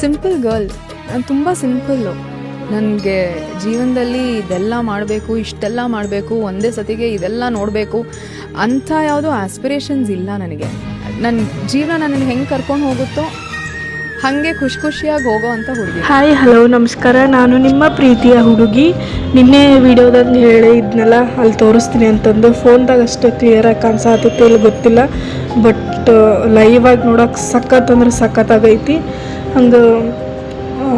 Simple girl, ನಾನು ತುಂಬ simple. ನನಗೆ ಜೀವನದಲ್ಲಿ ಇದೆಲ್ಲ ಮಾಡಬೇಕು, ಇಷ್ಟೆಲ್ಲ ಮಾಡಬೇಕು, ಒಂದೇ ಸತಿಗೆ ಇದೆಲ್ಲ ನೋಡಬೇಕು ಅಂಥ ಯಾವುದೋ ಆಸ್ಪಿರೇಷನ್ಸ್ ಇಲ್ಲ ನನಗೆ. ನನ್ನ ಜೀವನ ನನ್ನನ್ನು ಹೆಂಗೆ ಕರ್ಕೊಂಡು ಹೋಗುತ್ತೋ ಹಾಗೆ ಖುಷಿಯಾಗಿ ಹೋಗೋ ಅಂಥ ಹುಡುಗಿ. ಹಾಯ್ ಹಲೋ ನಮಸ್ಕಾರ, ನಾನು ನಿಮ್ಮ ಪ್ರೀತಿಯ ಹುಡುಗಿ. ನಿನ್ನೆ ವಿಡಿಯೋದಾಗ ಹೇಳಿದ್ನಲ್ಲ ಅಲ್ಲಿ ತೋರಿಸ್ತೀನಿ ಅಂತಂದು. ಫೋನ್ದಾಗ ಅಷ್ಟು ಕ್ಲಿಯರಾಗಿ ಕಾಣಿಸತ್ತೈತೆ ಇಲ್ಲಿ ಗೊತ್ತಿಲ್ಲ, ಬಟ್ ಲೈವಾಗಿ ನೋಡೋಕೆ ಸಖತ್ ಅಂದ್ರೆ ಸಖತ್ತಾಗೈತಿ. ಹಂಗೆ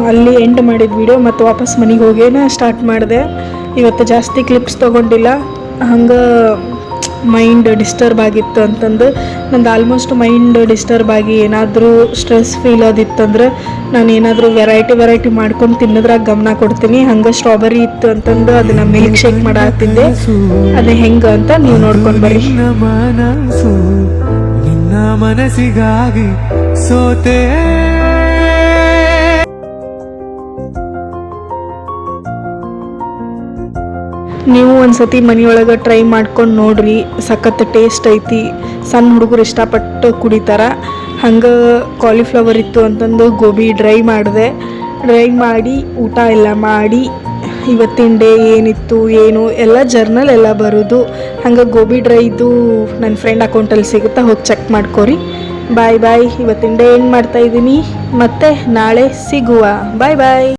ಅಲ್ಲಿ ಎಂಡ್ ಮಾಡಿದ ವಿಡಿಯೋ ಮತ್ತು ವಾಪಸ್ ಮನೆಗೆ ಹೋಗೇನ ಸ್ಟಾರ್ಟ್ ಮಾಡಿದೆ. ಇವತ್ತು ಜಾಸ್ತಿ ಕ್ಲಿಪ್ಸ್ ತೊಗೊಂಡಿಲ್ಲ, ಹಂಗೆ ಮೈಂಡ್ ಡಿಸ್ಟರ್ಬ್ ಆಗಿತ್ತು ಅಂತಂದು. ನಂದು ಆಲ್ಮೋಸ್ಟ್ ಮೈಂಡ್ ಡಿಸ್ಟರ್ಬ್ ಆಗಿ ಏನಾದರೂ ಸ್ಟ್ರೆಸ್ ಫೀಲ್ ಆದಿತ್ತಂದ್ರೆ ನಾನು ಏನಾದರೂ ವೆರೈಟಿ ಮಾಡ್ಕೊಂಡು ತಿನ್ನೋದ್ರಾಗ ಗಮನ ಕೊಡ್ತೀನಿ. ಹಂಗೆ ಸ್ಟ್ರಾಬೆರಿ ಇತ್ತು ಅಂತಂದು ಅದನ್ನು ಮಿಲ್ಕ್ ಶೇಕ್ ಮಾಡತ್ತಿದ್ದೆ. ಅದು ಹೆಂಗೆ ಅಂತ ನೀವು ನೋಡ್ಕೊಂಡು ಬರ್ರಿ. ನಿನ್ನ ಮನಸ್ಸಿಗಾಗಿ ಸೋತೆ. ನೀವು ಒಂದ್ಸತಿ ಮನೆಯೊಳಗೆ ಟ್ರೈ ಮಾಡ್ಕೊಂಡು ನೋಡ್ರಿ, ಸಖತ್ ಟೇಸ್ಟ್ ಐತಿ. ಸಣ್ಣ ಹುಡುಗರು ಇಷ್ಟಪಟ್ಟು ಕುಡಿತಾರ. ಹಂಗೆ ಕಾಲಿಫ್ಲವರ್ ಇತ್ತು ಅಂತಂದು ಗೋಬಿ ಡ್ರೈ ಮಾಡಿ ಊಟ ಎಲ್ಲ ಮಾಡಿ ಇವತ್ತಿನ ಡೇ ಏನಿತ್ತು ಏನು ಎಲ್ಲ ಜರ್ನಲ್ ಎಲ್ಲ ಬರೋದು. ಹಂಗೆ ಗೋಬಿ ಡ್ರೈದು ನನ್ನ ಫ್ರೆಂಡ್ ಅಕೌಂಟಲ್ಲಿ ಸಿಗುತ್ತಾ, ಹೋಗಿ ಚೆಕ್ ಮಾಡ್ಕೊರಿ. ಬಾಯ್. ಇವತ್ತಿನ ಡೇ ಏನು ಮಾಡ್ತಾಯಿದ್ದೀನಿ, ಮತ್ತೆ ನಾಳೆ ಸಿಗುವ. ಬಾಯ್.